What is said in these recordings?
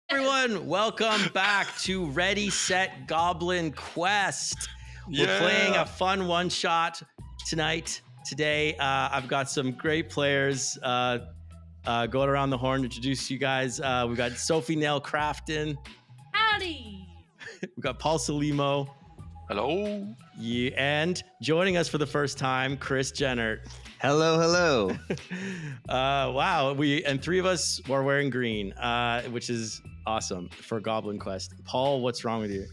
Everyone, welcome back to Ready, Set, Goblin Quest. We're playing a fun one-shot today. I've got some great players going around the horn to introduce you guys. We've got Sophie Nell Crafton. Howdy! We've got Paul Salimo. Hello. Yeah, and joining us for the first time, Chris Jennert. Hello. Wow, three of us were wearing green, which is awesome for Goblin Quest. Paul, what's wrong with you?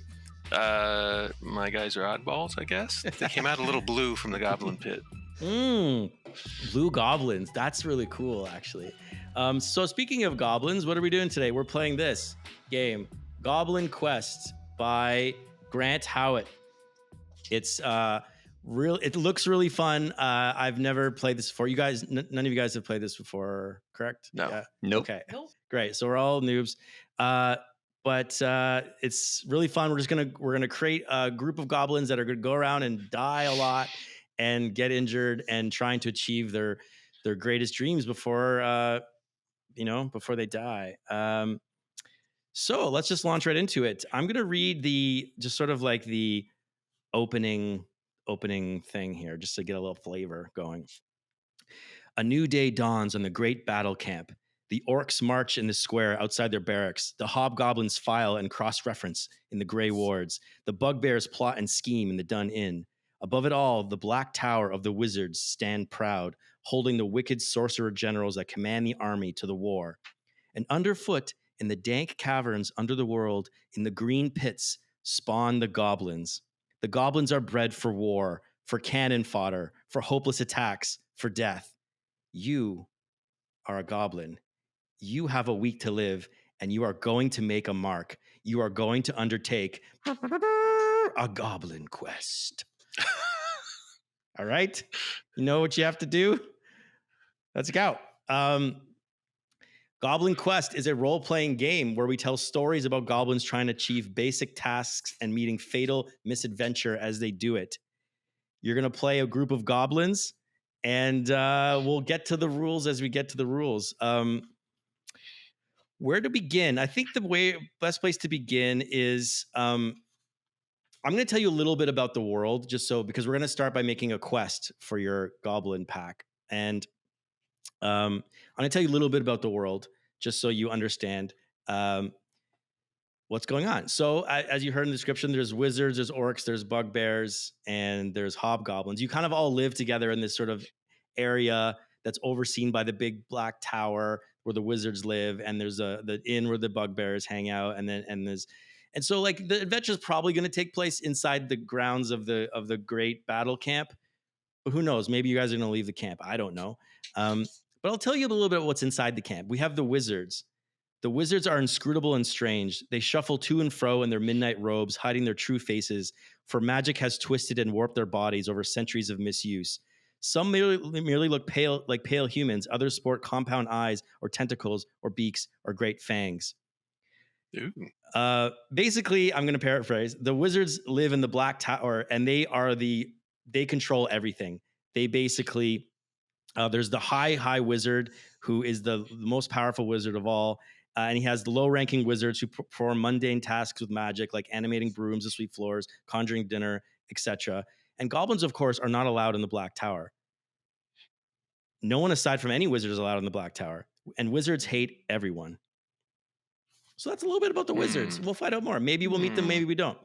My guys are oddballs, I guess. They came out a little blue from the goblin pit. Blue goblins. That's really cool, actually. So speaking of goblins, what are we doing today? We're playing this game, Goblin Quest by Grant Howitt. It's it looks really fun. I've never played this before. You guys, none of you guys have played this before, correct? No. Yeah. Nope. Okay. Nope. Great. So we're all noobs. But it's really fun. We're gonna create a group of goblins that are gonna go around and die a lot and get injured and trying to achieve their greatest dreams before before they die. So let's just launch right into it. I'm gonna read the opening thing here just to get a little flavor going. A new day dawns on the great battle camp. The orcs march in the square outside their barracks. The hobgoblins file and cross-reference in the gray wards. The bugbears plot and scheme in the dun inn. Above it all, the black tower of the wizards stand proud, holding the wicked sorcerer generals that command the army to the war. And underfoot, in the dank caverns under the world, in the green pits, spawn the goblins. The goblins are bred for war, for cannon fodder, for hopeless attacks, for death. You are a goblin. You have a week to live, and you are going to make a mark. You are going to undertake a goblin quest. All right? You know what you have to do? Let's go. Goblin Quest is a role-playing game where we tell stories about goblins trying to achieve basic tasks and meeting fatal misadventure as they do it. You're going to play a group of goblins, and we'll get to the rules as we get to the rules. Where to begin? I think the best place to begin is I'm going to tell you a little bit about the world, because we're going to start by making a quest for your goblin pack. And I'm going to tell you a little bit about the world, just so you understand what's going on. So as you heard in the description, there's wizards, there's orcs, there's bugbears, and there's hobgoblins. You kind of all live together in this sort of area that's overseen by the big black tower where the wizards live, and there's the inn where the bugbears hang out, and so like the adventure is probably going to take place inside the grounds of the great battle camp. But who knows? Maybe you guys are going to leave the camp. I don't know. But I'll tell you a little bit of what's inside the camp. We have the wizards. The wizards are inscrutable and strange. They shuffle to and fro in their midnight robes, hiding their true faces, for magic has twisted and warped their bodies over centuries of misuse. Some merely look like pale humans. Others sport compound eyes or tentacles or beaks or great fangs. Ooh. Basically, I'm going to paraphrase. The wizards live in the black tower, and they control everything. They basically... there's the high wizard who is the most powerful wizard of all. And he has the low-ranking wizards who perform mundane tasks with magic, like animating brooms to sweep floors, conjuring dinner, etc. And goblins, of course, are not allowed in the Black Tower. No one aside from any wizard is allowed in the Black Tower. And wizards hate everyone. So that's a little bit about the wizards. We'll find out more. Maybe we'll meet them, maybe we don't.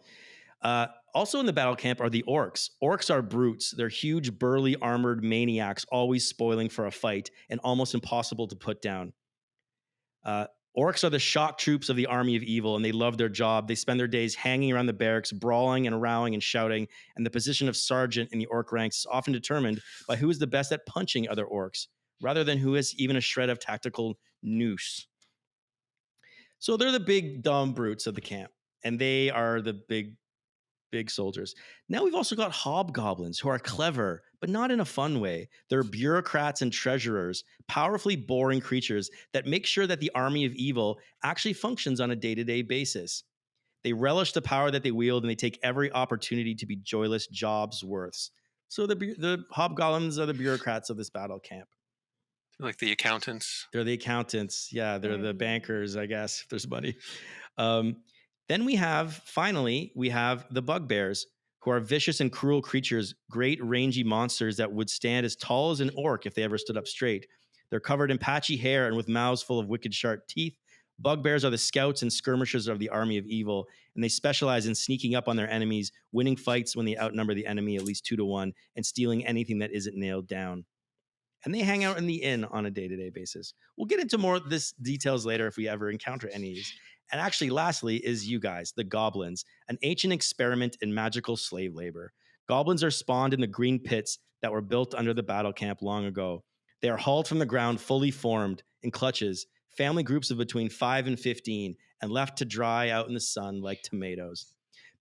Also in the battle camp are the orcs. Orcs are brutes. They're huge, burly, armored maniacs, always spoiling for a fight and almost impossible to put down. Orcs are the shock troops of the army of evil, and they love their job. They spend their days hanging around the barracks, brawling and rowing and shouting, and the position of sergeant in the orc ranks is often determined by who is the best at punching other orcs, rather than who has even a shred of tactical nous. So they're the big, dumb brutes of the camp, and they are the big soldiers. Now we've also got hobgoblins who are clever, but not in a fun way. They're bureaucrats and treasurers, powerfully boring creatures that make sure that the army of evil actually functions on a day-to-day basis. They relish the power that they wield, and they take every opportunity to be joyless jobs worths. So the hobgoblins are the bureaucrats of this battle camp. Like the accountants. They're the accountants. Yeah, they're the There we go. bankers, I guess, if there's money. Then we have the bugbears, who are vicious and cruel creatures, great rangy monsters that would stand as tall as an orc if they ever stood up straight. They're covered in patchy hair and with mouths full of wicked sharp teeth. Bugbears are the scouts and skirmishers of the army of evil, and they specialize in sneaking up on their enemies, winning fights when they outnumber the enemy at least 2-1, and stealing anything that isn't nailed down. And they hang out in the inn on a day-to-day basis. We'll get into more of this details later if we ever encounter any of these. And actually, lastly, is you guys, the goblins, an ancient experiment in magical slave labor. Goblins are spawned in the green pits that were built under the battle camp long ago. They are hauled from the ground fully formed in clutches, family groups of between 5 and 15, and left to dry out in the sun like tomatoes.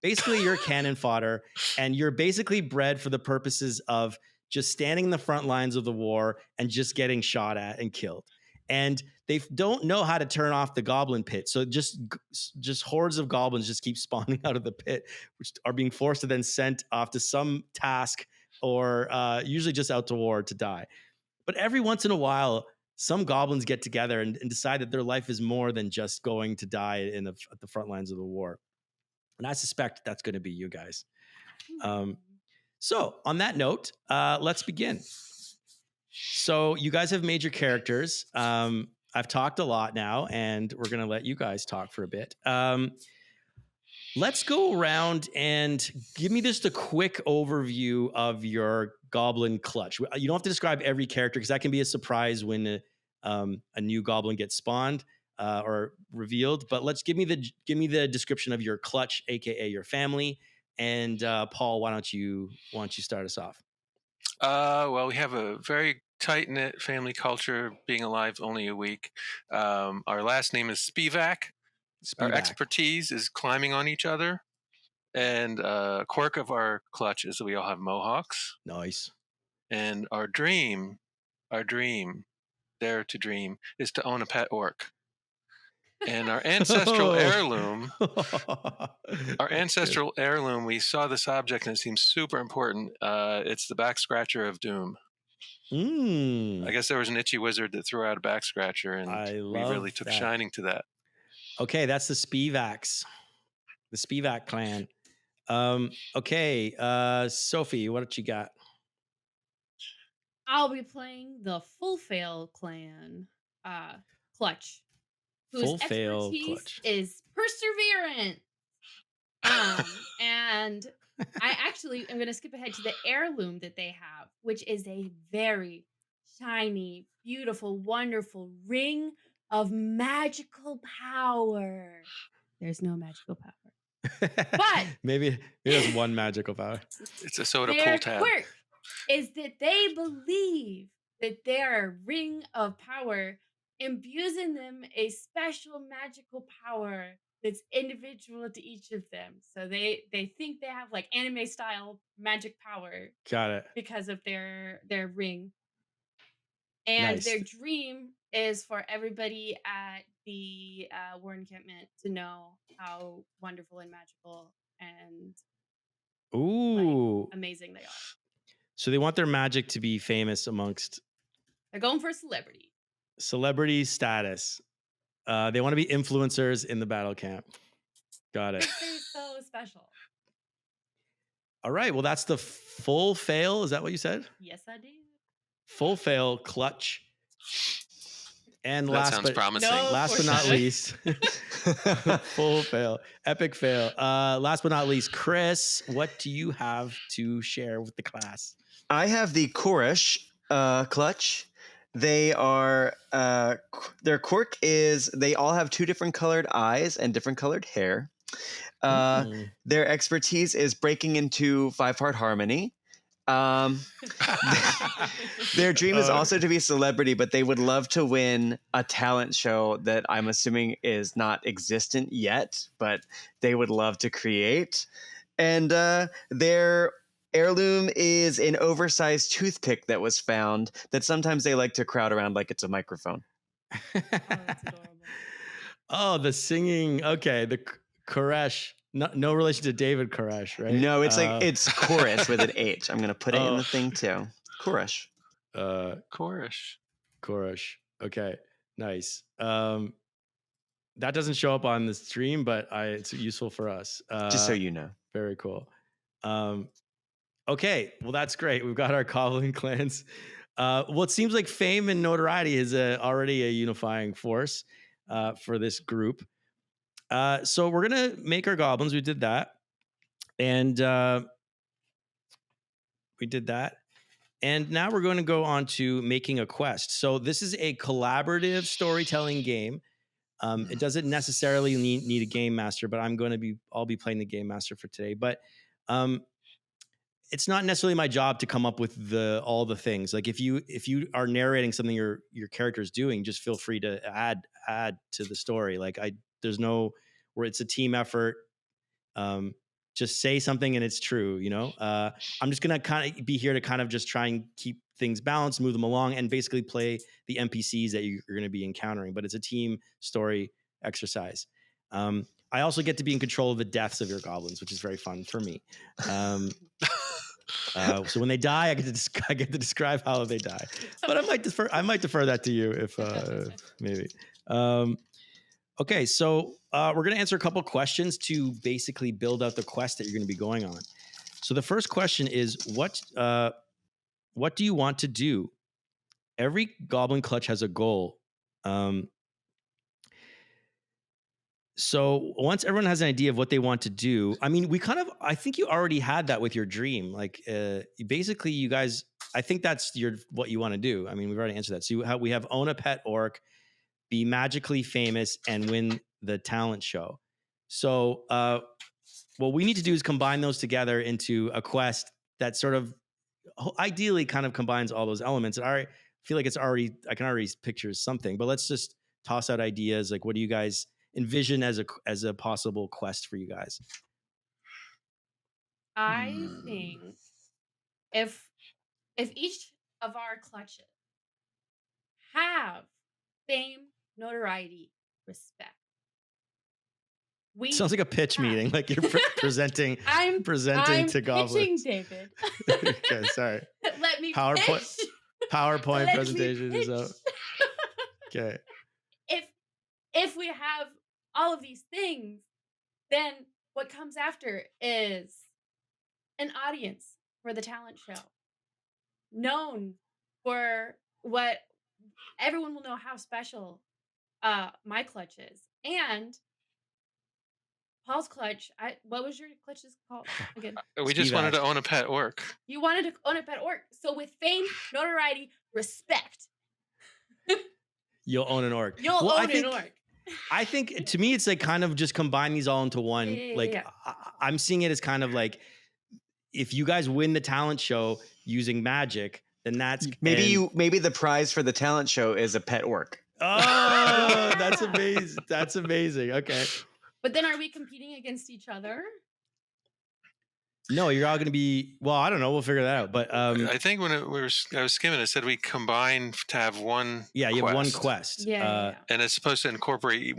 Basically, you're cannon fodder, and you're basically bred for the purposes of just standing in the front lines of the war and just getting shot at and killed. And they don't know how to turn off the goblin pit. So just hordes of goblins just keep spawning out of the pit, which are being forced to then sent off to some task or usually just out to war to die. But every once in a while, some goblins get together and decide that their life is more than just going to die at the front lines of the war. And I suspect that's going to be you guys. So on that note, let's begin. So you guys have made your characters. I've talked a lot now, and we're going to let you guys talk for a bit. Let's go around and give me just a quick overview of your goblin clutch. You don't have to describe every character because that can be a surprise when a new goblin gets spawned or revealed. But let's give me the description of your clutch, aka your family. And Paul, why don't you start us off? Well, we have a very tight-knit family culture, being alive only a week. Our last name is Spivak. Our expertise is climbing on each other. And a quirk of our clutch is that we all have mohawks. Nice. And our dream, dare to dream, is to own a pet orc. And our ancestral heirloom, we saw this object and it seems super important. It's the back scratcher of doom. I guess there was an itchy wizard that threw out a back scratcher, and we really took shining to that. Okay, that's the Spivaks, the Spivak clan. Okay, Sophie, what you got? I'll be playing the Full Fail clan clutch, whose expertise is perseverance. And I actually am going to skip ahead to the heirloom that they have, which is a very shiny, beautiful, wonderful ring of magical power. There's no magical power. But maybe there's one magical power. It's a soda pull tab. Quirk is that they believe that their ring of power imbues in them a special magical power that's individual to each of them. So they think they have like anime style magic power. Got it. Because of their ring. And their dream is for everybody at the war encampment to know how wonderful and magical and amazing they are. So they want their magic to be famous amongst. They're going for celebrity status. They want to be influencers in the battle camp. Got it. They're so special. All right. Well, that's the Full Fail. Is that what you said? Yes, I did. Full Fail clutch. And last but not least, Full Fail, epic fail. Last but not least, Chris, what do you have to share with the class? I have the Korish clutch. They are their quirk is they all have 2 different colored eyes and different colored hair. Their expertise is breaking into 5-part harmony. Their dream is also to be a celebrity, but they would love to win a talent show that I'm assuming is not existent yet, but they would love to create. And their heirloom is an oversized toothpick that was found that sometimes they like to crowd around like it's a microphone. Oh, that's adorable. Oh, the singing. Okay, the Koresh. No relation to David Koresh, right? No, it's like it's Koresh with an H. I'm gonna put it in the thing too. Koresh. Koresh. Korosh. Okay, nice. That doesn't show up on the stream, but it's useful for us. Just so you know. Very cool. Okay, well, that's great. We've got our Goblin clans. Well, it seems like fame and notoriety is already a unifying force for this group. So we're going to make our goblins. We did that. And And now we're going to go on to making a quest. So this is a collaborative storytelling game. It doesn't necessarily need a game master, but I'll be playing the game master for today. But it's not necessarily my job to come up with all the things. Like if you are narrating something your character is doing, just feel free to add to the story. Like there's no where it's a team effort. Just say something and it's true. I'm just gonna kind of be here to kind of just try and keep things balanced, move them along, and basically play the NPCs that you're going to be encountering. But it's a team story exercise. I also get to be in control of the deaths of your goblins, which is very fun for me. So when they die, I get to describe how they die. But I might defer that to you if maybe. Okay, so we're going to answer a couple questions to basically build out the quest that you're going to be going on. So the first question is, what do you want to do? Every Goblin Clutch has a goal. So once everyone has an idea of what they want to do, I mean, I think you already had that with your dream. Like basically you guys, I think that's what you want to do. I mean, we've already answered that. So we have own a pet orc, be magically famous, and win the talent show. So what we need to do is combine those together into a quest that sort of ideally kind of combines all those elements. And I feel like I can already picture something, but let's just toss out ideas. Like, what do you guys envision as a possible quest for you guys? I think if each of our clutches have fame, notoriety, respect. Sounds like a pitch meeting, like you're presenting I'm to goblins. Pitching, David. Okay, sorry. Let me PowerPoint Let presentation is up. Okay. If we have all of these things, then what comes after is an audience for the talent show, known for what everyone will know how special my clutch is. And Paul's clutch, what was your clutch's called again? We just wanted to own a pet orc. You wanted to own a pet orc. So with fame, notoriety, respect, you'll own an orc. You'll own an orc. I think to me, it's like kind of just combine these all into one. I'm seeing it as kind of like, if you guys win the talent show using magic, then that's maybe the prize for the talent show is a pet orc. Oh, that's amazing. That's amazing. Okay. But then are we competing against each other? No, you're all going to be, well, I don't know. We'll figure that out. But I think when I was skimming, it said we combine to have one Yeah, you have one quest. Yeah. And it's supposed to incorporate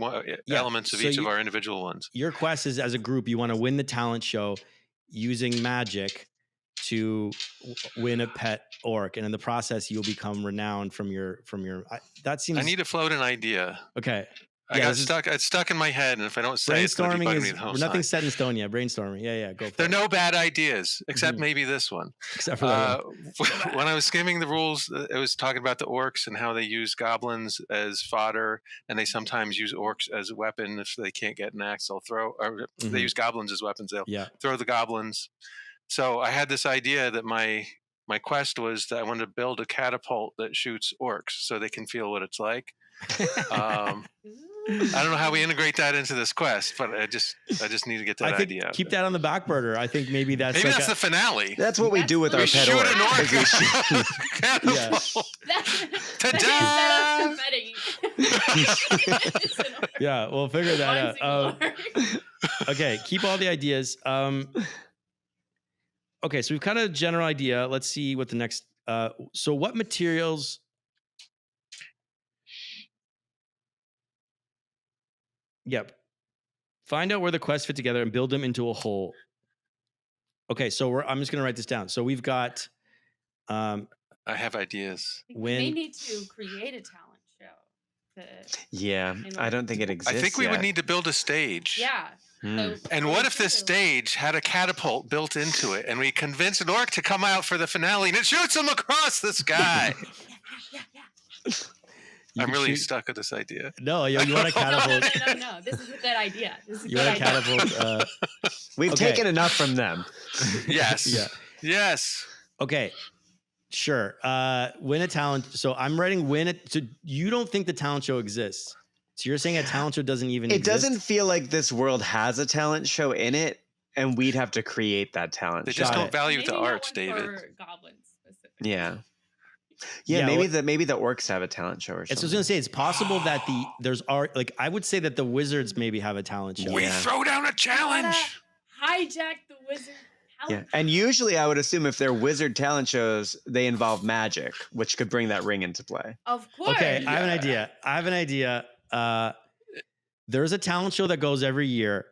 elements of each of our individual ones. Your quest is, as a group, you want to win the talent show using magic to win a pet orc. And in the process, you'll become renowned from your that seems... I need to float an idea. Okay. It's stuck in my head, and if I don't say it's going to be bugging me the whole time. Nothing's set in stone yet. Brainstorming. Yeah, go for it. There are no bad ideas, except maybe this one. Except for that one. When I was skimming the rules, it was talking about the orcs and how they use goblins as fodder, and they sometimes use orcs as a weapon. If they can't get an axe, they'll throw, or they use goblins as weapons, they'll throw the goblins. So I had this idea that my quest was that I wanted to build a catapult that shoots orcs so they can feel what it's like. I don't know how we integrate that into this quest, but I just need to get that idea. Keep that on the back burner. I think maybe that's the finale. That's what we do with our pet orc. Ta-da! Yeah, we'll figure that out. Okay, keep all the ideas. Okay, so we've kind of general idea. Let's see what the next. So what materials? Yep. Find out where the quests fit together and build them into a whole. Okay, so I'm just going to write this down. So we've got. I I have ideas. I think we may need to create a talent show. Yeah, I don't think it exists. I think we would need to build a stage. Yeah. So and what if this stage had a catapult built into it, and we convince an orc to come out for the finale, and it shoots him across the sky? Yeah. I'm really stuck with this idea. No, you want to catapult. No. This is a good idea. You want to catapult. We've taken enough from them. Yes. Yeah. Yes. Okay. Sure. Win a talent. So I'm writing win it. So you don't think the talent show exists? So you're saying a talent show doesn't even exist? It doesn't feel like this world has a talent show in it, and we'd have to create that talent show. They show. just don't value maybe the arts, David. For goblins specifically. Yeah, maybe the orcs have a talent show or something. I was gonna say it's possible that there's art. Like I would say that the wizards maybe have a talent show. We throw down a challenge. Hijack the wizard. Yeah, and usually I would assume if they're wizard talent shows, they involve magic, which could bring that ring into play. Of course. Okay, I have an idea. There's a talent show that goes every year,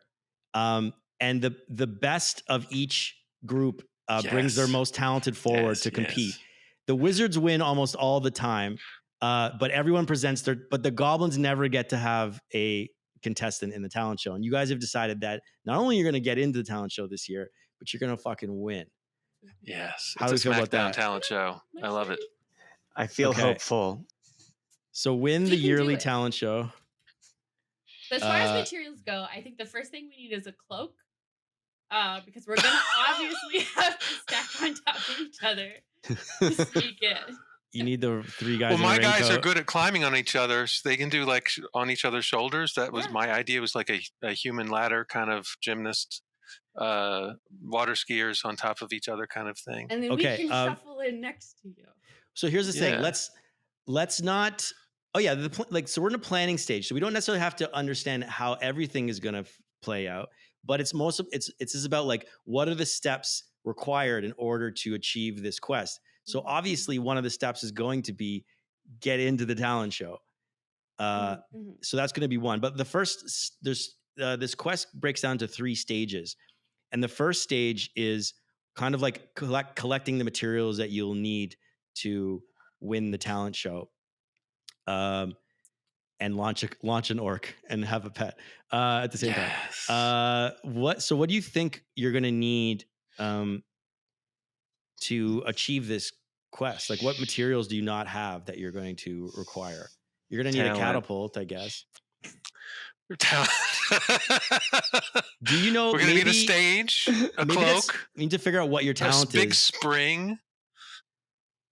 and the best of each group brings their most talented forward to compete. Yes. The wizards win almost all the time, but everyone presents but the goblins never get to have a contestant in the talent show. And you guys have decided that not only you're going to get into the talent show this year, but you're going to fucking win. Yes. How do you feel about that? Talent show. I love it. I feel hopeful. So win the yearly talent show. So as far as materials go, I think the first thing we need is a cloak. Because we're going to obviously have to stack on top of each other to sneak in. You need the three guys. Well, my guys are good at climbing on each other. So they can do like on each other's shoulders. That was my idea. Was like a human ladder kind of gymnast, water skiers on top of each other kind of thing. And then we can shuffle in next to you. So here's the thing. Let's not. Oh yeah, so we're in a planning stage. So we don't necessarily have to understand how everything is going to play out. But it's just about like what are the steps required in order to achieve this quest. So obviously one of the steps is going to be get into the talent show. So that's going to be one. But the first, this quest breaks down to 3 stages. And the first stage is kind of like collecting the materials that you'll need to win the talent show. And launch an orc and have a pet at the same time. What do you think you're going to need to achieve this quest? Like, what materials do you not have that you're going to require? You're going to need a catapult, I guess. Do you know? We're going to need a stage, a cloak. We need to figure out what your talent is. Big spring.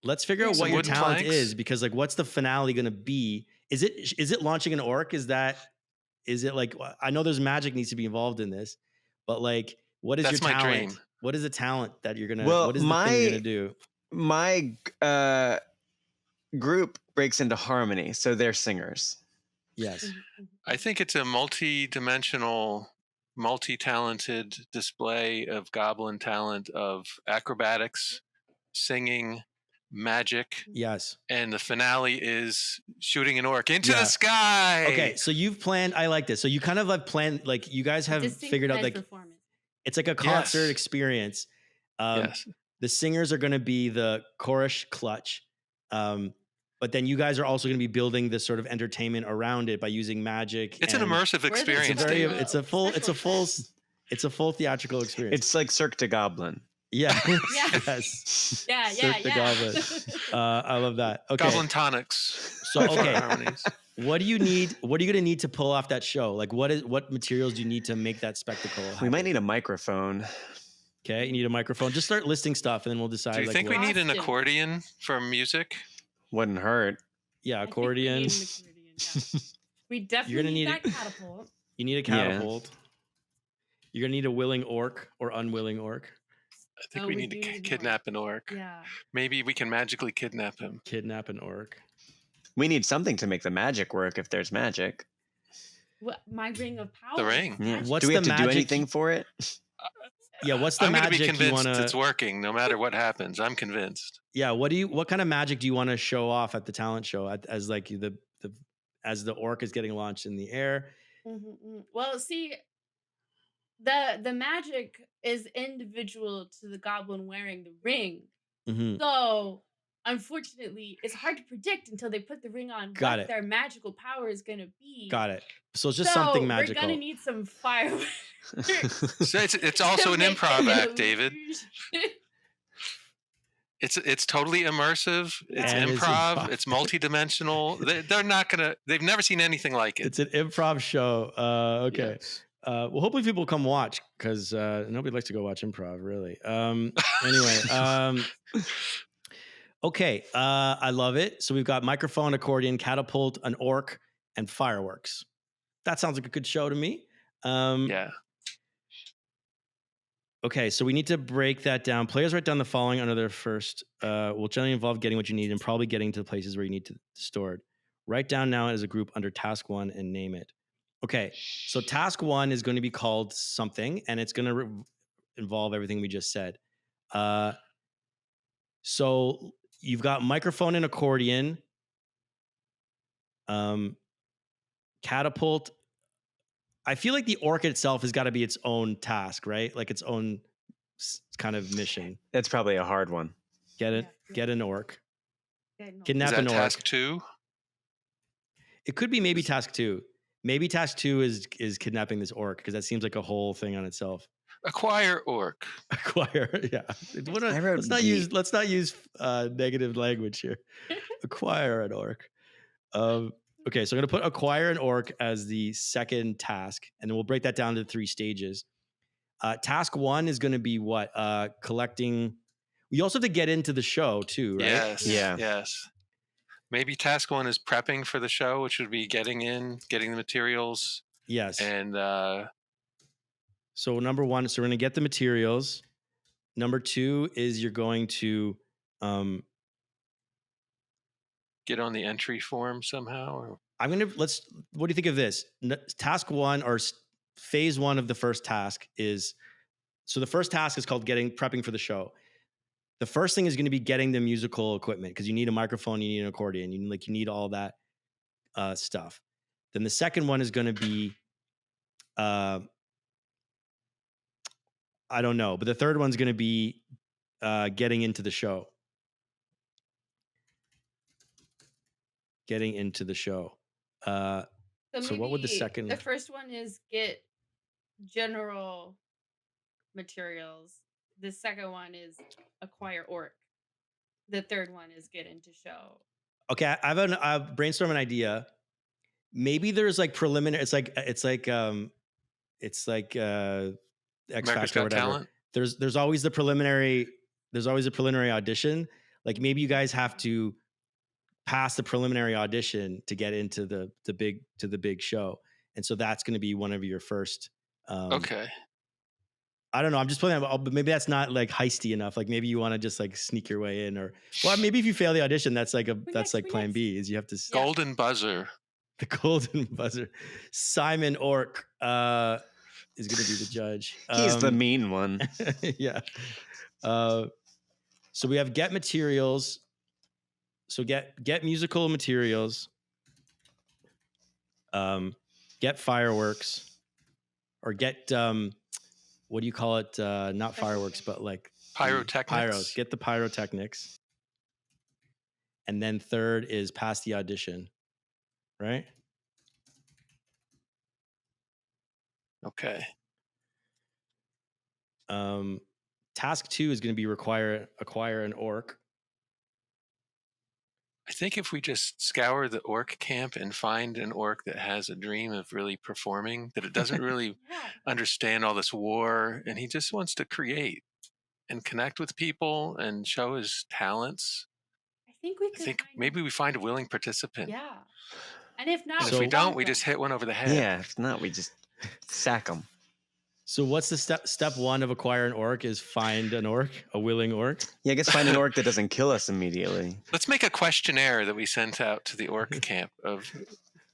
Let's figure out what your talent is, because like, what's the finale going to be? Is it launching an orc? Is it like, I know there's magic needs to be involved in this, but like, what is your talent? My dream. What is the talent that you're going to, what is the thing you're going to do? My group breaks into harmony. So they're singers. Yes. I think it's a multi-dimensional, multi-talented display of goblin talent, of acrobatics, singing, magic. Yes. And the finale is shooting an orc into the sky. Okay, so you've planned, I like this. So you kind of have planned, like you guys have figured out like it's like a concert experience. The singers are going to be the chorus clutch. But then you guys are also going to be building this sort of entertainment around it by using magic. It's an immersive experience. It's a full theatrical experience. It's like Cirque du Goblin. Yeah. Yes. I love that. Okay. Goblin tonics. So okay. What do you need? What are you going to need to pull off that show? Like what materials do you need to make that spectacle happen? We might need a microphone. Okay, you need a microphone. Just start listing stuff and then we'll decide. Do you think we need an accordion for music? Wouldn't hurt. Yeah, accordion. We definitely need that catapult. You need a catapult. Yeah. You're going to need a willing orc or unwilling orc. I think we need to kidnap an orc. Yeah. Maybe we can magically kidnap him. Kidnap an orc. We need something to make the magic work if there's magic. What, my ring of power? The ring. Yeah. Do we have to do anything for it? Yeah, what's the magic you want to... I'm convinced it's working no matter what happens. I'm convinced. Yeah, what kind of magic do you want to show off at the talent show as like as the orc is getting launched in the air? Mm-hmm. Well, see, the magic is individual to the goblin wearing the ring. Mm-hmm. So unfortunately, it's hard to predict until they put the ring on Got what it. their magical power is going to be. Got it. So it's just something We're magical. going to need some fireworks. So it's also an improv act, David. It's totally immersive. It's improv. It's multidimensional. They're not gonna. They've never seen anything like it. It's an improv show. Okay. Yes. Well, hopefully people come watch because nobody likes to go watch improv, really. Anyway. Okay. I love it. So we've got microphone, accordion, catapult, an orc, and fireworks. That sounds like a good show to me. Yeah. Okay, so we need to break that down. Players write down the following under their first. Will generally involve getting what you need and probably getting to the places where you need to store it. Write down now as a group under task 1 and name it. Okay, so task 1 is going to be called something, and it's going to involve everything we just said. So you've got microphone and accordion, catapult. I feel like the orc itself has got to be its own task, right? Like its own kind of mission. That's probably a hard one. Get it? Yeah. Get an orc. Kidnap an orc. Task 2? It could be maybe task 2. Maybe task 2 is kidnapping this orc because that seems like a whole thing on itself. Acquire orc. Acquire, yeah. Let's not use negative language here. Acquire an orc. Okay, so I'm going to put acquire an orc as the second task, and then we'll break that down to 3 stages. Task 1 is going to be what? Collecting. We also have to get into the show too, right? Yes. Yeah. Yes. Maybe task 1 is prepping for the show, which would be getting the materials. Yes. And so number 1, so we're going to get the materials. Number 2 is you're going to get on the entry form somehow. Or? What do you think of this? Task 1 or phase 1 of the first task is, so the first task is called prepping for the show. The first thing is going to be getting the musical equipment because you need a microphone, you need an accordion, you need all that stuff. Then the second one is going to be, I don't know, but the third one's going to be getting into the show. Getting into the show. So what would the second? The first one is get general materials. The second one is acquire orc. The third one is get into show. Okay, I've brainstormed an idea. Maybe there's like preliminary. It's like X Factor or whatever. Talent. There's always the preliminary. There's always a preliminary audition. Like maybe you guys have to pass the preliminary audition to get into the big show, and so that's going to be one of your first. Okay. I don't know. I'm just playing, but maybe that's not like heisty enough. Like maybe you want to just like sneak your way in, or maybe if you fail the audition, that's like plan B. Is you have to golden buzzer. The golden buzzer. Simon Orc is going to be the judge. He's the mean one. Yeah. So we have get materials. So get musical materials. Get fireworks, or get what do you call it? Not fireworks, but like pyrotechnics. Pyros. Get the pyrotechnics. And then third is pass the audition. Right? Okay. Task 2 is going to be acquire an orc. I think if we just scour the orc camp and find an orc that has a dream of really performing, that it doesn't really understand all this war, and he just wants to create and connect with people and show his talents. I think maybe we find a willing participant. Yeah. And if not, if we don't, we just hit one over the head. Yeah, if not, we just sack them. So what's the step 1 of acquire an orc is find an orc, a willing orc? Yeah, I guess find an orc that doesn't kill us immediately. Let's make a questionnaire that we sent out to the orc camp of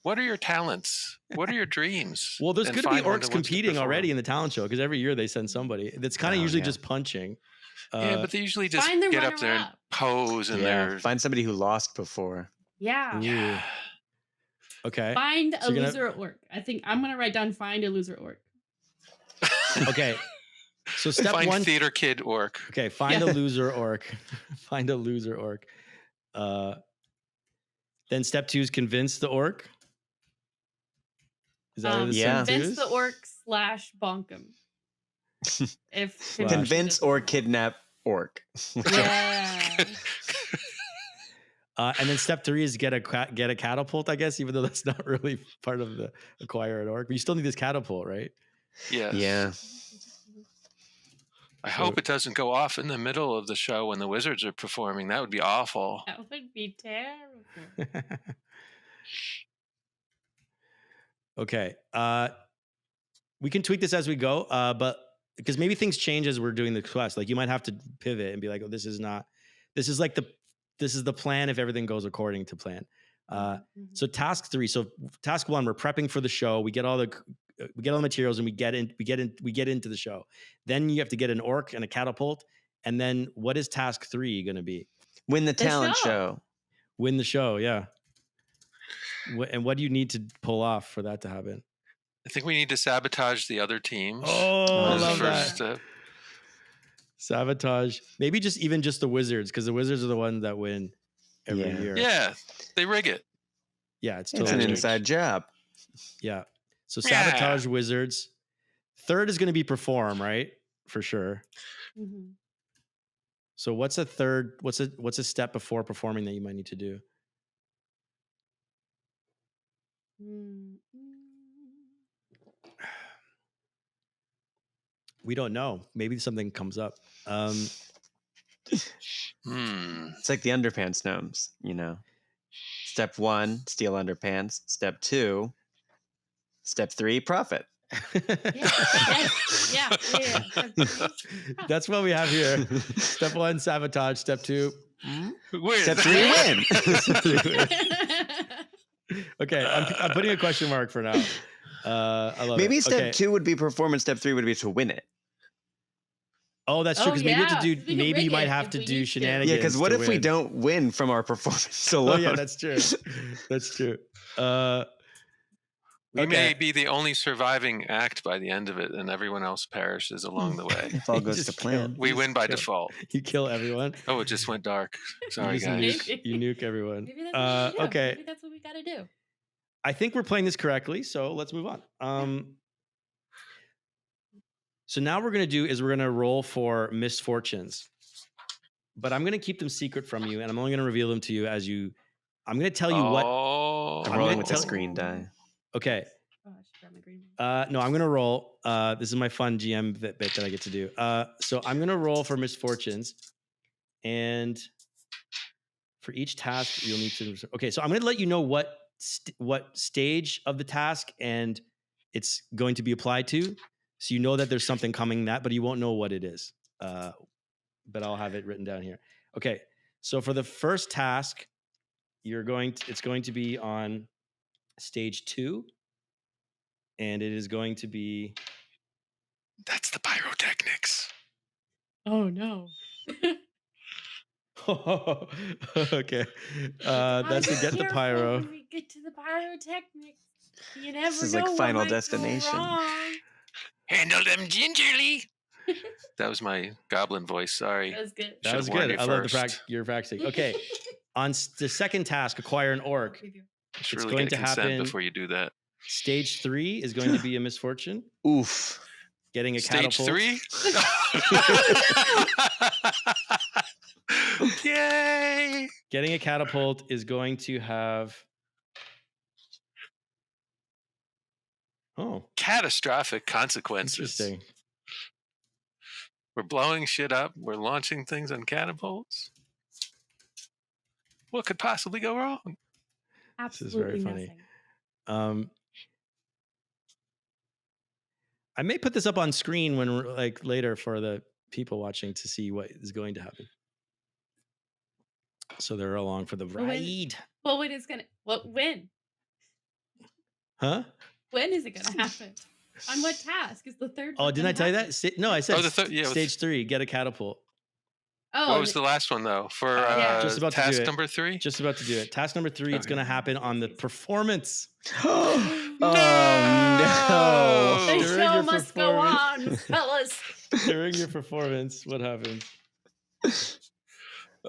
what are your talents? What are your dreams? Well, there's going to be orcs competing already in the talent show because every year they send somebody. That's kind of usually just punching. Yeah, but they usually just get up there and pose and find somebody who lost before. Yeah. Yeah. Okay. Find a loser orc. I think I'm going to write down find a loser orc. Okay. So step find 1. Theater kid orc. Okay. Find a loser orc. Find a loser orc. Then step 2 is convince the orc. Is that what the Yeah. step 2 Convince is? the orc / bonk him. If Convince or kidnap orc. Yeah. And then step 3 is get a catapult, I guess, even though that's not really part of the acquire an orc. But you still need this catapult, right? Yes. Yeah. I hope it doesn't go off in the middle of the show when the wizards are performing. That would be awful. That would be terrible. Okay. We can tweak this as we go, but because maybe things change as we're doing the quest. Like you might have to pivot and be like, "Oh, this is the plan if everything goes according to plan." So task 3. So task 1, we're prepping for the show. We get all the materials and we get into the show. Then you have to get an orc and a catapult. And then what is task 3 going to be? Win the talent show. Win the show. Yeah. And what do you need to pull off for that to happen? I think we need to sabotage the other teams. Oh, I love first that. step. Sabotage. Maybe just the wizards, because the wizards are the ones that win every year. Yeah, they rig it. Yeah, it's an inside job. Yeah. So sabotage wizards. Third is going to be perform, right? For sure. Mm-hmm. So what's a third? What's a step before performing that you might need to do? We don't know. Maybe something comes up. It's like the underpants gnomes, Step 1, steal underpants. Step 2, step 3, profit. Yeah. That's what we have here. Step 1, sabotage. Step 2, win. Step 3, win. Okay, I'm putting a question mark for now. I love maybe it. step 2 would be performance. Step 3 would be to win it. Oh, that's true. Because maybe you have to do. Maybe you might have to do shenanigans. Yeah, because what if we win? don't win from our performance alone? Oh yeah, that's true. That's true. We may be the only surviving act by the end of it, and everyone else perishes along the way. If all goes to plan, we win by default. You kill everyone. Oh, it just went dark. Sorry, you guys. You nuke everyone. Maybe that's what okay. Maybe that's what we got to do. I think we're playing this correctly, so let's move on. So now what we're going to do is we're going to roll for misfortunes, but I'm going to keep them secret from you, and I'm only going to reveal them to you as you. I'm going to tell you what. I'm rolling with the screen die. Okay. Oh, I should grab my green one. No, I'm going to roll. This is my fun GM bit that I get to do. So I'm going to roll for misfortunes, and for each task you'll need to. Okay, so I'm going to let you know what stage of the task and it's going to be applied to. So you know that there's something coming but you won't know what it is. But I'll have it written down here. Okay. So for the first task, it's going to be on stage 2. And it is going to be. That's the pyrotechnics. Oh no. Okay. That's to get the pyro. When we get to the pyrotechnics, you never This is know like what Final might go Destination. wrong. Handle them gingerly. That was my goblin voice. Sorry. That was good. That was good. I love your practicing. Okay. On the second task, acquire an orc. It's really going to happen before you do that. Stage 3 is going to be a misfortune. Oof. Getting a Stage catapult. 3? Yay! Getting a catapult is going to have. Oh. Catastrophic consequences. Interesting. We're blowing shit up. We're launching things on catapults. What could possibly go wrong? Absolutely this is very funny. Nothing. I may put this up on screen when we're later for the people watching to see what is going to happen. So they're along for the ride. Well, when? Huh? When is it going to happen? On what task is the third? Oh, didn't I tell you that? No, I said stage 3, get a catapult. Oh, what was the last one though? For just about task to do it. number 3? Just about to do it. Task number 3, it's going to happen on the performance. Oh no! The show must go on, fellas. During your performance, what happens?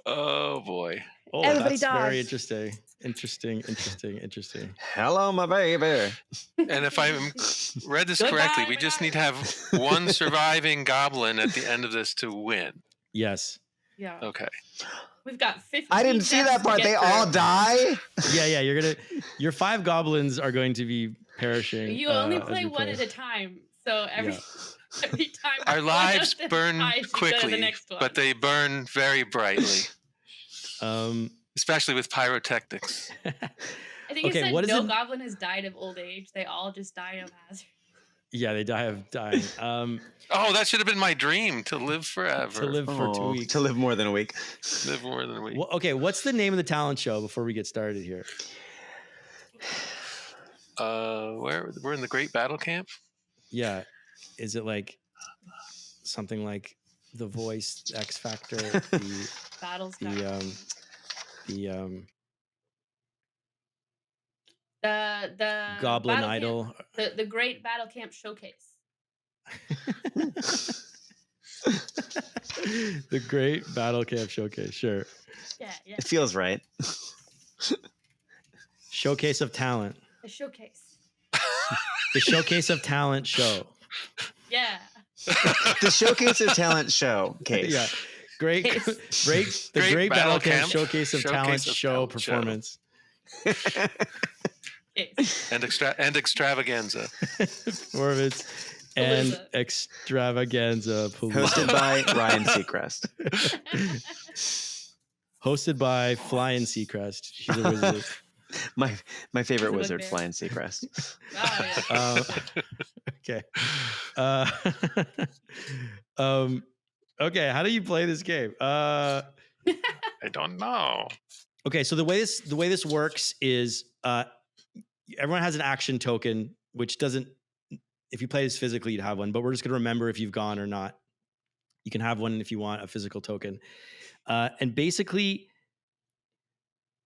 Oh boy. Oh, Everybody that's very dodge. interesting. Hello, my baby. And if I read this correctly, we just need to have one surviving goblin at the end of this to win. Yes. Yeah. Okay. We've got 50. I didn't see that part. They all die. Yeah. Your 5 goblins are going to be perishing. You only play one at a time, so every time our lives burn quickly, but they burn very brightly. Especially with pyrotechnics. I think it said no goblin has died of old age. They all just die of hazard. Yeah, they die of dying. Oh, that should have been my dream, to live forever. To live for 2 weeks. To live more than a week. Live more than a week. Well, okay, what's the name of the talent show before we get started here? We're in the Great Battle Camp? Yeah. Is it like something like The Voice, X Factor, the Goblin Idol, camp, the Great Battle Camp Showcase. The Great Battle Camp Showcase, sure. Yeah. It feels right. Showcase of Talent. The showcase. The Showcase of Talent show. Yeah. The Showcase of Talent show case. Yeah. Great Battle Camp Showcase of Talent show performance. And extravaganza. Performance. And extravaganza. Hosted by Ryan Seacrest. Hosted by Flying Seacrest. He's a wizard. My favorite wizard, Flying Seacrest. Okay. Okay. How do you play this game? I don't know. Okay, so the way this works is everyone has an action token, which doesn't. If you play this physically, you'd have one, but we're just gonna remember if you've gone or not. You can have one if you want a physical token, and basically,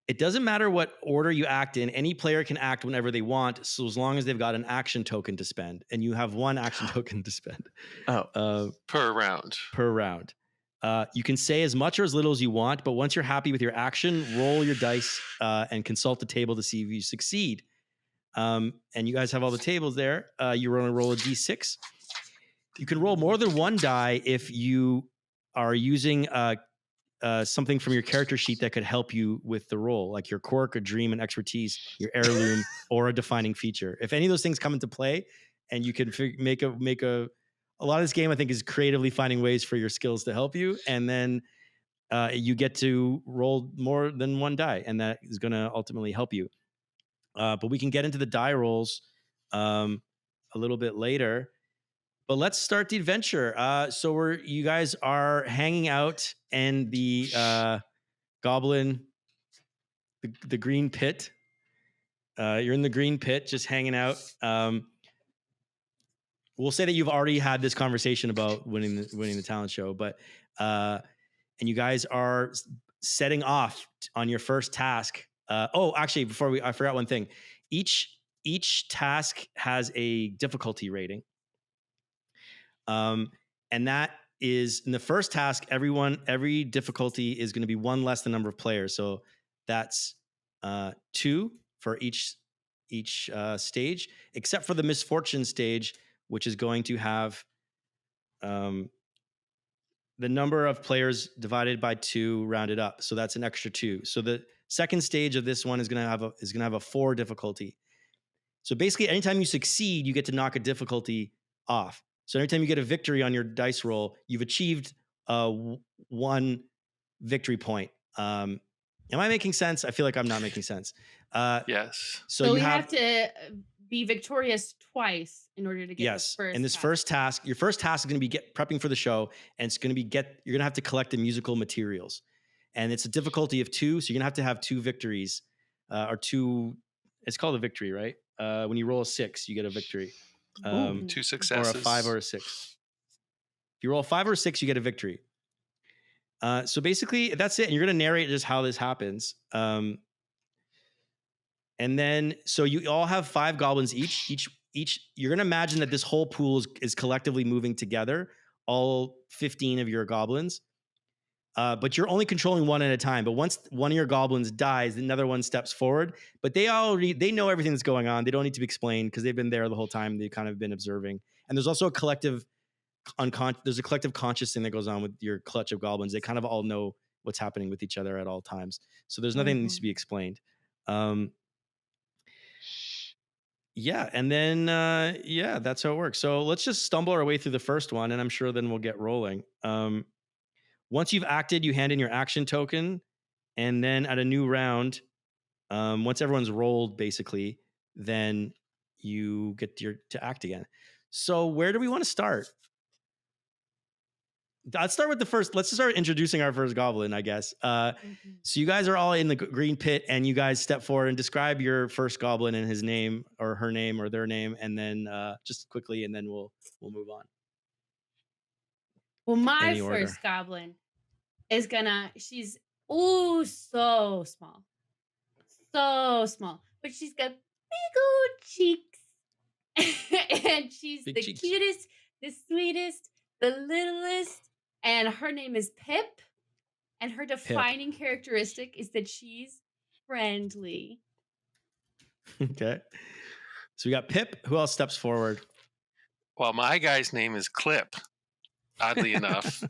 it doesn't matter what order you act in. Any player can act whenever they want, so as long as they've got an action token to spend, and you have one action token to spend. Per round. Per round. You can say as much or as little as you want, but once you're happy with your action, roll your dice and consult the table to see if you succeed. And you guys have all the tables there. You're going to roll a d6. You can roll more than one die if you are using something from your character sheet that could help you with the roll, like your quirk, a dream, an expertise, your heirloom, or a defining feature. If any of those things come into play, and you can make a lot of this game, I think, is creatively finding ways for your skills to help you, and then you get to roll more than one die, and that is going to ultimately help you. But we can get into the die rolls a little bit later. But let's start the adventure. So you guys are hanging out in the goblin, the green pit. You're in the green pit, just hanging out. We'll say that you've already had this conversation about winning the talent show, but and you guys are setting off on your first task. Actually, I forgot one thing. Each task has a difficulty rating. And that is in the first task, every difficulty is going to be one less the number of players. So that's 2 for each stage, except for the misfortune stage, which is going to have the number of players divided by 2 rounded up. So that's an extra 2. So the second stage of this one is going to have a 4 difficulty. So basically, anytime you succeed, you get to knock a difficulty off. So anytime you get a victory on your dice roll, you've achieved 1 victory point. Am I making sense? I feel like I'm not making sense. Yes. So you have to be victorious twice in order to get this first. And this first task, your first task is going to be prepping for the show, and it's going to be you're going to have to collect the musical materials, and it's a difficulty of 2, so you're going to have 2 victories, or 2. It's called a victory, right? When you roll a 6, you get a victory. 2 successes, or a 5 or a 6. If you roll a 5 or a 6, you get a victory. So basically, that's it. And you're going to narrate just how this happens. And then, so you all have 5 goblins each. You're going to imagine that this whole pool is collectively moving together. All 15 of your goblins. but you're only controlling one at a time. But once one of your goblins dies, another one steps forward. But they know everything that's going on. They don't need to be explained because they've been there the whole time. They've kind of been observing. And there's also a collective conscious thing that goes on with your clutch of goblins. They kind of all know what's happening with each other at all times. So there's nothing that needs to be explained. Yeah, and then that's how it works. So let's just stumble our way through the first one, and I'm sure then we'll get rolling. Once you've acted, you hand in your action token, and then at a new round, once everyone's rolled, basically, then you get to act again. So where do we want to start? Let's start with let's start introducing our first goblin, I guess. So you guys are all in the green pit, and you guys step forward and describe your first goblin and his name or her name or their name, and then just quickly, and then we'll move on. Well, my first goblin is she's so small. So small. But she's got big old cheeks. And she's the cutest, the sweetest, the littlest. And her name is Pip. And her defining characteristic is that she's friendly. Okay. So we got Pip. Who else steps forward? Well, my guy's name is Clip, oddly enough.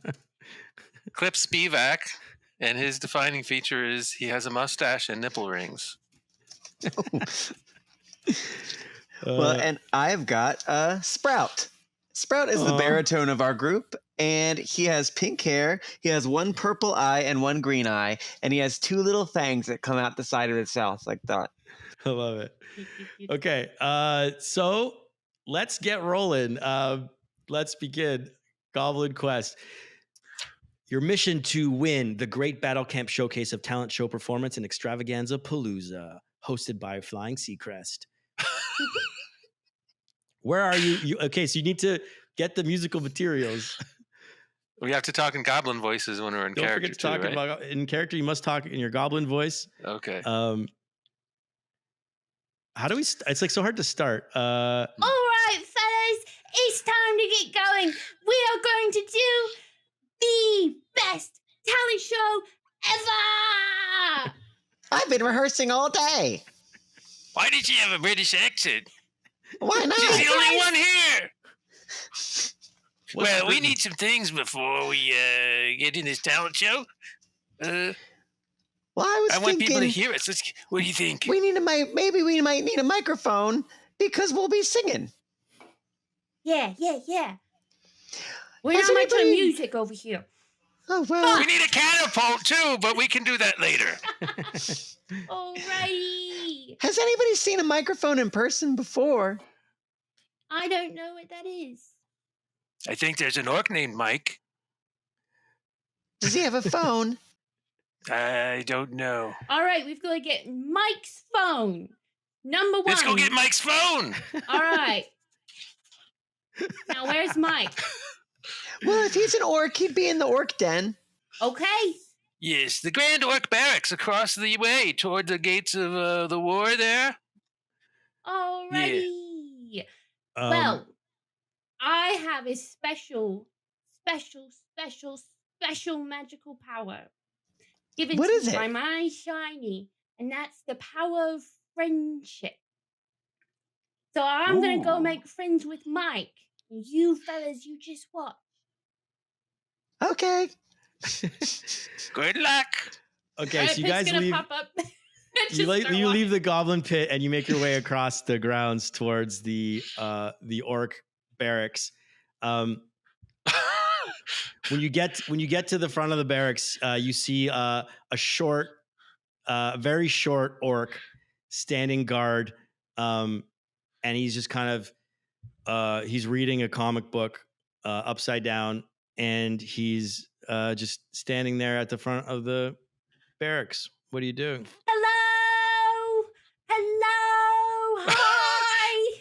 Clip Spivak, and his defining feature is he has a mustache and nipple rings. Well, and I've got Sprout. Sprout is the baritone of our group, and he has pink hair. He has one purple eye and one green eye, and he has two little fangs that come out the side of his mouth like that. I love it. Okay, so let's get rolling. Let's begin. Goblin Quest. Your mission to win the Great Battle Camp Showcase of Talent Show Performance and Extravaganza Palooza, hosted by Flying Seacrest. Where are you? Okay, so you need to get the musical materials. We have to talk in goblin voices when we're in character. Don't forget to talk about in character. You must talk in your goblin voice. Okay. How do we? It's like so hard to start. All right, fellas, it's time to get going. We are going to do the best talent show ever. I've been rehearsing all day. Why did she have a British accent? Why not? She's the only one here. Well, we need some things before we get in this talent show. I want people to hear us. What do you think? Maybe we might need a microphone because we'll be singing. Yeah. We're not much on music over here. Oh, well. We need a catapult, too, but we can do that later. Alrighty. Has anybody seen a microphone in person before? I don't know what that is. I think there's an orc named Mike. Does he have a phone? I don't know. All right, we've got to get Mike's phone. Number one. Let's go get Mike's phone. All right. Now, where's Mike? Well, if he's an orc, he'd be in the orc den. Okay. Yes, the Grand Orc Barracks across the way toward the gates of the war there. Alrighty. Yeah. Well, I have a special magical power given to me by my shiny, and that's the power of friendship. So I'm going to go make friends with Mike. And you fellas, you just watch. Okay. Good luck. Okay, so you guys leave. Pop up. You leave the goblin pit and you make your way across the grounds towards the orc barracks. When you get to the front of the barracks, you see a very short orc standing guard, and he's just kind of he's reading a comic book upside down, and he's just standing there at the front of the barracks. What are you doing? Hello, hi.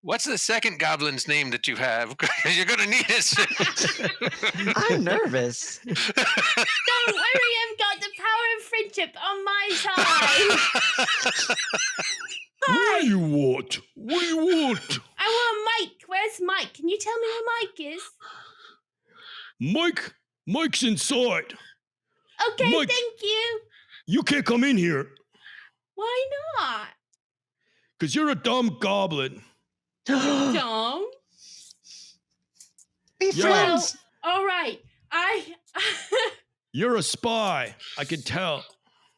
What's the second goblin's name that you have? Because you're going to need it. I'm nervous. Don't worry, I've got the power of friendship on my side. What do you want? I want Mike. Where's Mike? Can you tell me where Mike is? Mike's inside. Okay, Mike. thank you. You can't come in here Why not? because you're a dumb goblin. Dumb. Be Yeah. friends. All right. You're a spy. I can tell.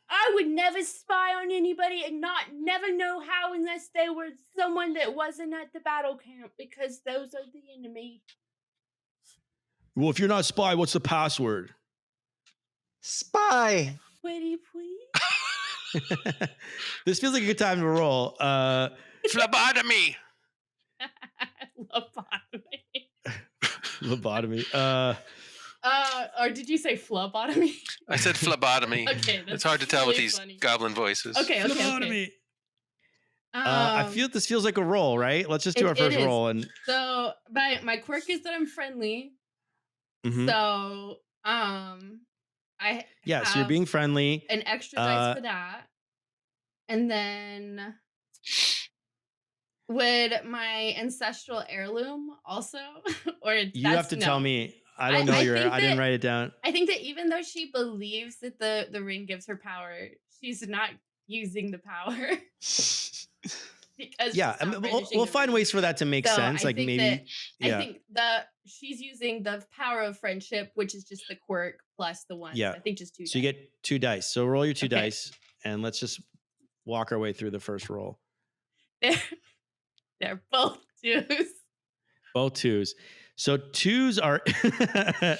I would never spy on anybody and never know how unless they were someone that wasn't at the battle camp because those are the enemy. Well, if you're not a spy, what's the password? Spy. Pretty please. This feels like a good time to roll. Phlebotomy. Lobotomy. Lobotomy. Or did you say phlebotomy? I said phlebotomy. Okay, It's hard to tell with really these funny. goblin voices. Okay. Phlebotomy. I feel this feels like a roll, right? Let's just do our first is. roll. And So my quirk is that I'm friendly. Mhm. So I so you're have being friendly. an extra dice for that. And then would my ancestral heirloom also? Or You have to tell me. I don't know I your. think I didn't that- write it down. I think that even though she believes that the ring gives her power, she's not using the power. Because Yeah, she's not we'll brandishing the find ring. ways for that to make So sense. I Like think maybe. I think that she's using the power of friendship, which is just the quirk plus the one. Yeah. So I think just 2 So you dice. get 2 dice. So roll your 2 Okay. dice, and let's just walk our way through the first roll. They're both 2s. Both 2s. So 2s are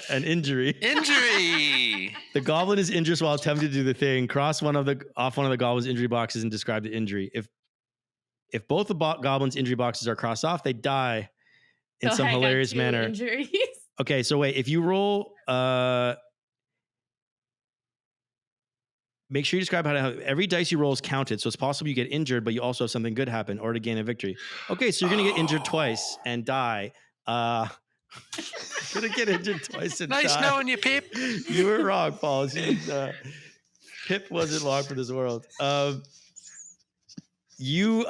an injury. Injury. The goblin is injured while attempting to do the thing. Cross off one of the goblin's injury boxes and describe the injury. If both the goblin's injury boxes are crossed off, they die in So some I got hilarious 2 manner. Injuries. Okay, so wait. If you roll, make sure you describe how every dice you roll is counted. So it's possible you get injured, but you also have something good happen or to gain a victory. Okay, so you're gonna get injured twice and die. Gonna get injured twice and Nice die. knowing you, Pip. You were wrong, Paul. Pip wasn't long for this world. You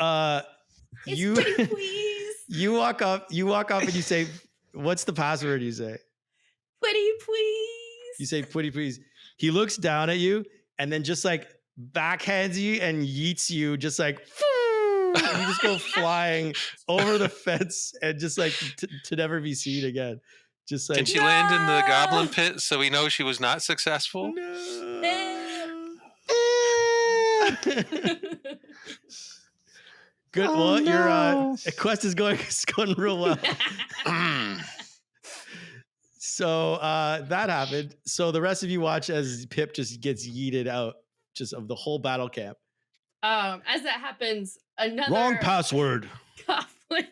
Pretty please. you walk up and you say, "What's the password?" You say. Pretty please. You say, "Pretty please." He looks down at you and then just like backhands you and yeets you, just like. And you just go flying over the fence and just like to never be seen again. Just like Can she land in the goblin pit so we know she was not successful? No. Eh. Good. Oh, Well, your no. quest is going real well. So that happened. So the rest of you watch as Pip just gets yeeted out just of the whole battle camp. As that happens, another Wrong password. goblin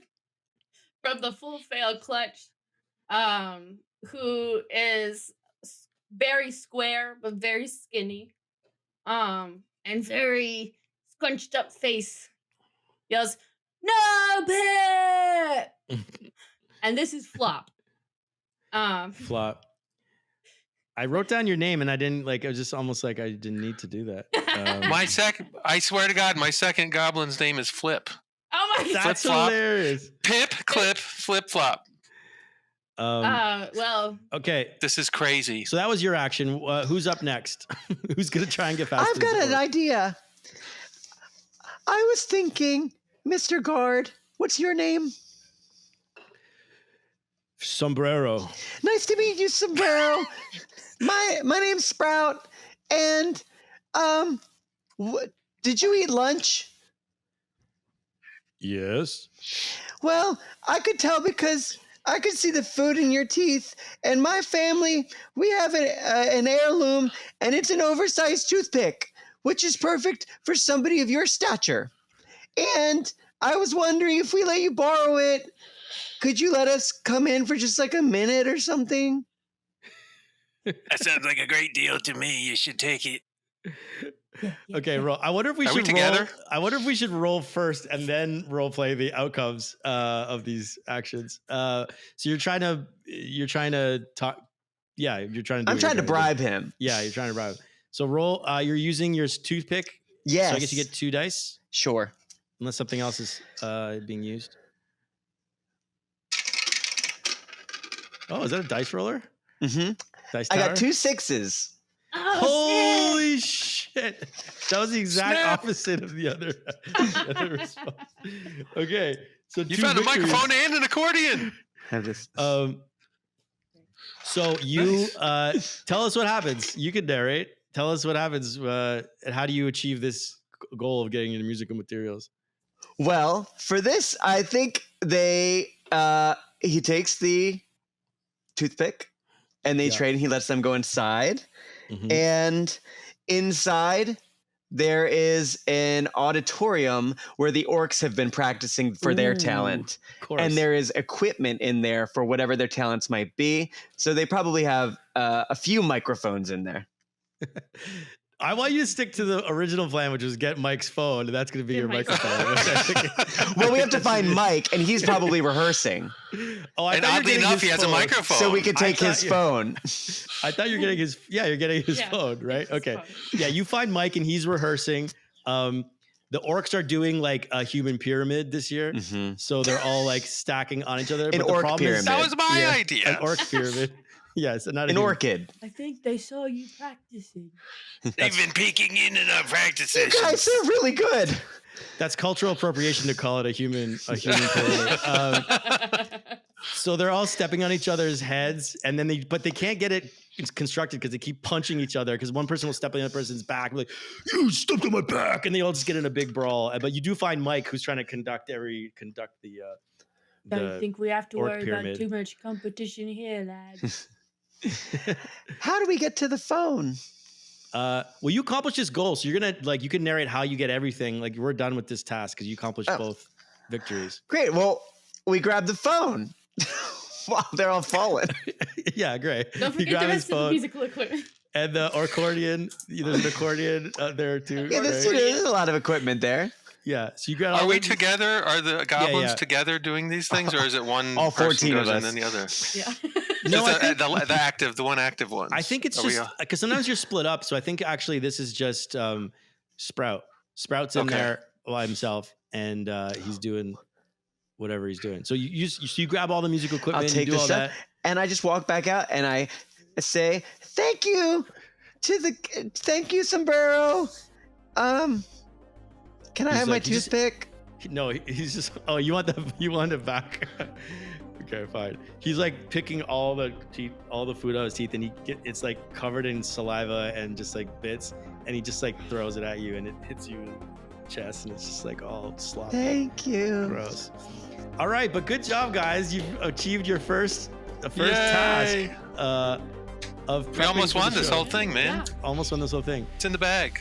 from the full fail clutch, who is very square but very skinny, and very scrunched up face, yells, "No, Pip!" And this is Flop. Flop. I wrote down your name and I didn't like. It was just almost like I didn't need to do that. I swear to God, my second goblin's name is Flip. Oh my god! That's Flip-flop. hilarious. Pip, Clip, Flip, Flop. Well, Okay. This is crazy. So that was your action. Who's up next? Who's gonna try and get faster? I've got an idea. I was thinking, Mr. Guard, what's your name? Sombrero. Nice to meet you, Sombrero. My name's Sprout, and did you eat lunch? Yes. Well, I could tell because I could see the food in your teeth. And my family, we have an heirloom, and it's an oversized toothpick, which is perfect for somebody of your stature. And I was wondering if we let you borrow it, could you let us come in for just like a minute or something? That sounds like a great deal to me. You should take it. Okay, roll. I wonder if we Are we should together? I wonder if we should roll first and then role play the outcomes of these actions. So you're trying to talk. Yeah, you're trying to. I'm trying to bribe him. Yeah, you're trying to bribe. So roll. You're using your toothpick. Yes. So I guess you get 2 dice Sure. unless something else is being used. Oh, is that a dice roller? Mm-hmm. Dice I tower? got 2 6s. Oh, Holy shit! That was the exact Snap. opposite of the other response. Okay, so You 2 found a victories. microphone and an accordion. Have this. So you Nice. tell us what happens. You can narrate. Tell us what happens. And how do you achieve this goal of getting into musical materials? Well, for this, I think he takes the toothpick and they Yeah. trade and he lets them go inside. Mhm. And inside there is an auditorium where the orcs have been practicing for their Ooh, talent. Of course. And there is equipment in there for whatever their talents might be. So they probably have a few microphones in there. I want you to stick to the original plan, which was get Mike's phone, and that's going to be Get your Mike's microphone. Well, we have to find Mike, and he's probably rehearsing. Oh, I And thought you were oddly getting enough, his he has a phone. microphone. So we could I take thought his you- phone. I thought you're getting his. Yeah, you're getting his Yeah, phone, right? it's his Okay. phone. Yeah, you find Mike, and he's rehearsing. The orcs are doing like a human pyramid this year, Mm-hmm. so they're all like stacking on each other. An but the orc problem is pyramid. That was my Yeah, idea. an orc pyramid. Yes, not a An human. orchid. I think they saw you practicing. They've been peeking in our practice You sessions. guys are really good. That's cultural appropriation to call it a human pyramid. So they're all stepping on each other's heads, and then they can't get it constructed because they keep punching each other. Because one person will step on the other person's back, like you stepped on my back, and they all just get in a big brawl. But you do find Mike, who's trying to conduct the Don't think we have to orc worry pyramid. about too much competition here, lads. How do we get to the phone? well, you accomplished this goal, so you're gonna you can narrate how you get everything. Like we're done with this task because you accomplished Oh. both victories. Great. Well, we grabbed the phone. Wow, they're all falling. Yeah, great. Don't You forget grab the his rest of the phone musical equipment. and the accordion. There's an accordion there too. Yeah, right? there's a lot of equipment there. Yeah, so you grab. Are all we the- together? Are the goblins yeah. together doing these things, or is it one? All person 14 of goes us. and then the other. Yeah. No, I Just think- the one active ones. I think it's Are we, just because sometimes you're split up. So I think actually this is just Sprout. Sprout's in Okay. there by himself, and he's doing whatever he's doing. So you grab all the musical equipment, I'll take you do this all stuff, that. and I just walk back out, and I say, "Thank you thank you, Sombrero. Can I He's have my like, you just- toothpick?" No, he's just. Oh, you want it back? Okay, fine. He's like picking all the food out of his teeth, and it's like covered in saliva and just like bits, and he just like throws it at you, and it hits you in the chest, and it's just like all sloppy. Thank you. Gross. All right, but good job, guys. You've achieved your first task Yay. of We prepping almost for the won this show. whole thing, man. Yeah. Almost won this whole thing. It's in the bag.